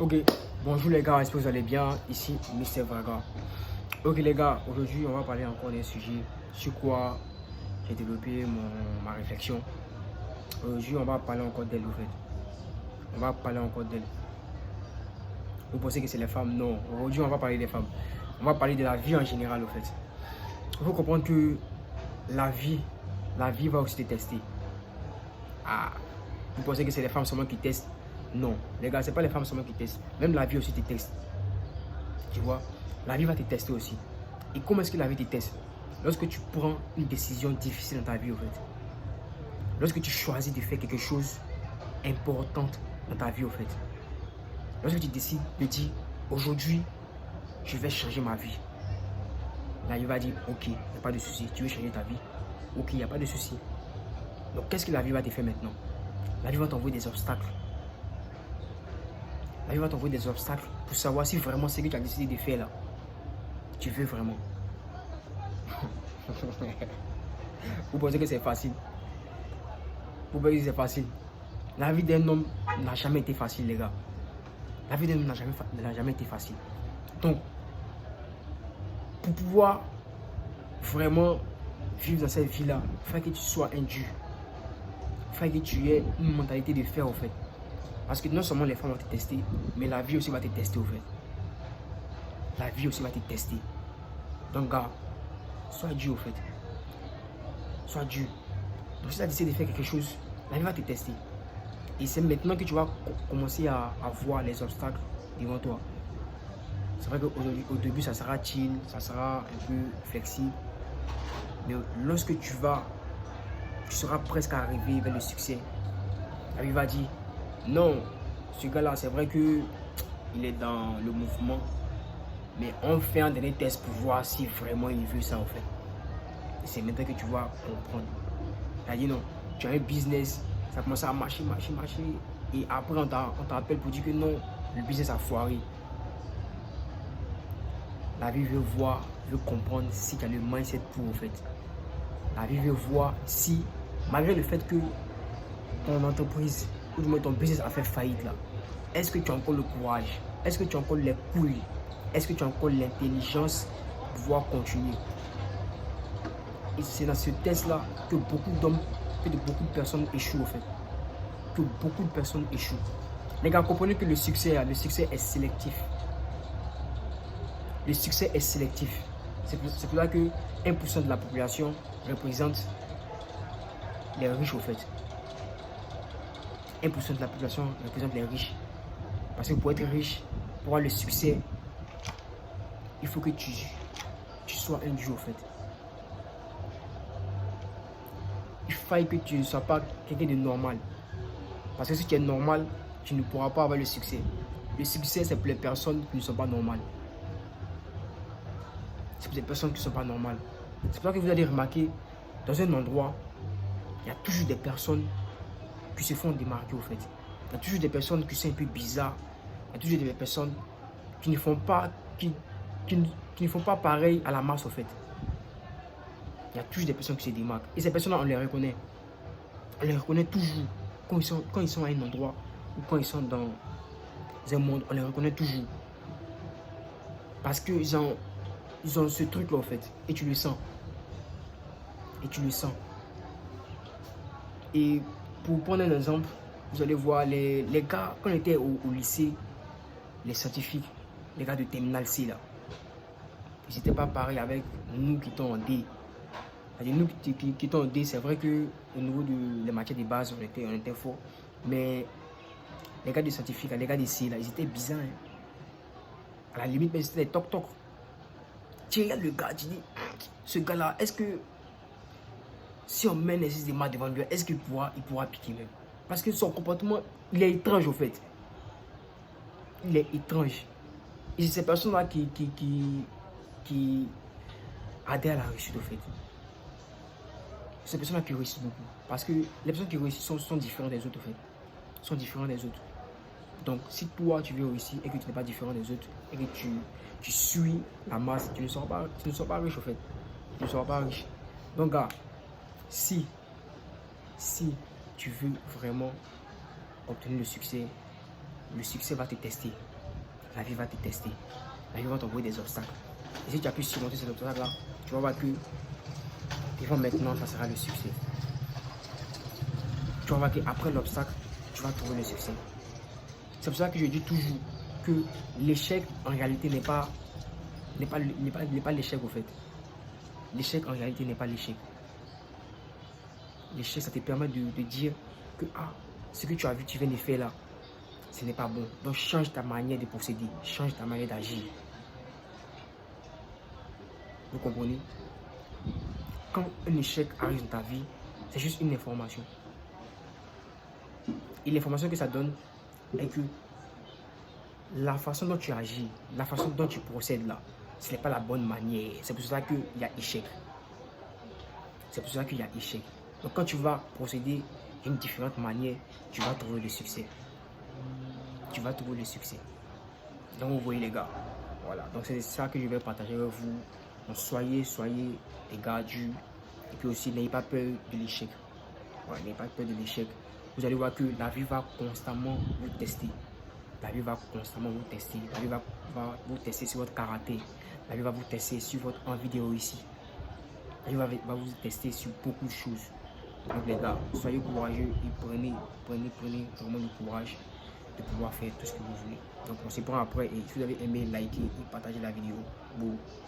Ok, bonjour les gars, j'espère que vous allez bien. Ici, Mister Vaga. Ok les gars, aujourd'hui on va parler encore d'un sujet sur quoi j'ai développé ma réflexion. Aujourd'hui on va parler encore d'elle en fait. On va parler encore d'elle. Vous pensez que c'est les femmes? Non, aujourd'hui on va parler des femmes. On va parler de la vie en général en fait. Il faut comprendre que la vie va aussi te tester. Ah, vous pensez que c'est les femmes seulement qui testent? Non, les gars, c'est pas les femmes seulement qui testent. Même la vie aussi te teste. Tu vois, la vie va te tester aussi. Et comment est-ce que la vie te teste? Lorsque tu prends une décision difficile dans ta vie, en fait. Lorsque tu choisis de faire quelque chose d'important dans ta vie, en fait. Lorsque tu décides de dire, aujourd'hui, je vais changer ma vie. La vie va dire, ok, il n'y a pas de souci. Tu veux changer ta vie? Ok, il n'y a pas de souci. Donc, qu'est-ce que la vie va te faire maintenant? La vie va t'envoyer des obstacles. La vie va t'envoyer des obstacles pour savoir si vraiment ce que tu as décidé de faire là, tu veux vraiment. Vous pensez que c'est facile? Vous pensez que c'est facile? La vie d'un homme n'a jamais été facile, les gars. La vie d'un homme n'a jamais été facile. Donc, pour pouvoir vraiment vivre dans cette vie-là, il faut que tu sois un dur. Il faut que tu aies une mentalité de fer, en fait. Parce que non seulement les femmes vont te tester, mais la vie aussi va te tester, en fait. La vie aussi va te tester. Donc, gars, sois dur, en fait. Sois dur. Donc, si tu as décidé de faire quelque chose, la vie va te tester. Et c'est maintenant que tu vas commencer à voir les obstacles devant toi. C'est vrai qu'au début, ça sera chill, ça sera un peu flexible. Mais lorsque tu seras presque arrivé vers le succès, la vie va dire, non, ce gars-là, c'est vrai qu'il est dans le mouvement, mais on fait un dernier test pour voir si vraiment il veut ça en fait. Et c'est maintenant que tu vas comprendre. C'est-à-dire non, tu as un business, ça commence à marcher, et après on t'appelle pour dire que non, le business a foiré. La vie veut voir, veut comprendre si tu as le mindset pour en fait. La vie veut voir si, malgré le fait que ton entreprise ou du moins ton business a fait faillite là, est-ce que tu as encore le courage? Est-ce que tu as encore les couilles? Est-ce que tu as encore l'intelligence pour pouvoir continuer? Et c'est dans ce test-là que beaucoup de personnes échouent en fait. Que beaucoup de personnes échouent. Les gars, comprenez que le succès est sélectif. Le succès est sélectif. C'est pour ça que 1% de la population représente les riches, au fait. 1% de la population représente les riches. Parce que pour être riche, pour avoir le succès, il faut que tu sois un dieu, au fait. Il faut que tu ne sois pas quelqu'un de normal. Parce que si tu es normal, tu ne pourras pas avoir le succès. Le succès, c'est pour les personnes qui ne sont pas normales. C'est pour les personnes qui ne sont pas normales. C'est pour ça que vous allez remarquer, dans un endroit, il y a toujours des personnes qui se font démarquer, au fait. Il y a toujours des personnes qui sont un peu bizarres. Il y a toujours des personnes qui ne font pas, qui ne font pas pareil à la masse, au fait. Il y a toujours des personnes qui se démarquent. Et ces personnes-là, on les reconnaît. On les reconnaît toujours. Quand ils sont à un endroit ou quand ils sont dans un monde, on les reconnaît toujours. Parce qu'ils ont ce truc-là, en fait. Et tu le sens. Et tu le sens. Et pour prendre un exemple, vous allez voir les gars, quand on était au lycée, les scientifiques, les gars de Terminal C, là, ils n'étaient pas pareils avec nous qui étions en D. Nous qui étions en D, c'est vrai qu'au niveau des matières de base, on était fort. Mais les gars de scientifiques, les gars de C, là, ils étaient bizarres. Hein. À la limite, c'était des toc-toc. Tu regardes le gars, tu dis, ce gars-là, est-ce que si on met un exercice de maths devant lui, est-ce qu'il pourra piquer même? Parce que son comportement, il est étrange au fait. Il est étrange. Et c'est ces personnes-là qui adhèrent à la réussite au fait. C'est ces personnes-là qui réussissent beaucoup. Parce que les personnes qui réussissent sont différentes des autres au fait. Sont différentes des autres. Donc si toi tu veux réussir et que tu n'es pas différent des autres et que tu suis la masse, tu ne seras pas riche au fait. Tu ne seras pas riche. Donc gars, si tu veux vraiment obtenir le succès va te tester. la vie va te tester. La vie va t'envoyer des obstacles. Et si tu as pu surmonter ces obstacles-là, tu vas voir que maintenant, ça sera le succès. Tu vas voir qu'après l'obstacle, tu vas trouver le succès. C'est pour ça que je dis toujours que l'échec, en réalité, n'est pas l'échec, au fait. L'échec, en réalité, n'est pas l'échec. L'échec, ça te permet de dire que ce que tu as vu, tu viens de faire là, ce n'est pas bon. Donc, change ta manière de procéder, change ta manière d'agir. Vous comprenez? Quand un échec arrive dans ta vie, c'est juste une information. Et l'information que ça donne est que la façon dont tu agis, la façon dont tu procèdes là, ce n'est pas la bonne manière. C'est pour ça qu'il y a échec. C'est pour ça qu'il y a échec. Donc quand tu vas procéder d'une différente manière, tu vas trouver le succès. Tu vas trouver le succès. Donc vous voyez les gars, voilà. Donc c'est ça que je vais partager avec vous. Donc soyez des gars durs. Et puis aussi, n'ayez pas peur de l'échec. Ouais, n'ayez pas peur de l'échec. Vous allez voir que la vie va constamment vous tester. La vie va constamment vous tester. La vie va vous tester sur votre caractère. La vie va vous tester sur votre envie de réussir. La vie va vous tester sur beaucoup de choses. Donc les gars, soyez courageux et prenez vraiment le courage de pouvoir faire tout ce que vous voulez. Donc on se prend après et si vous avez aimé, likez et partagez la vidéo. Bon.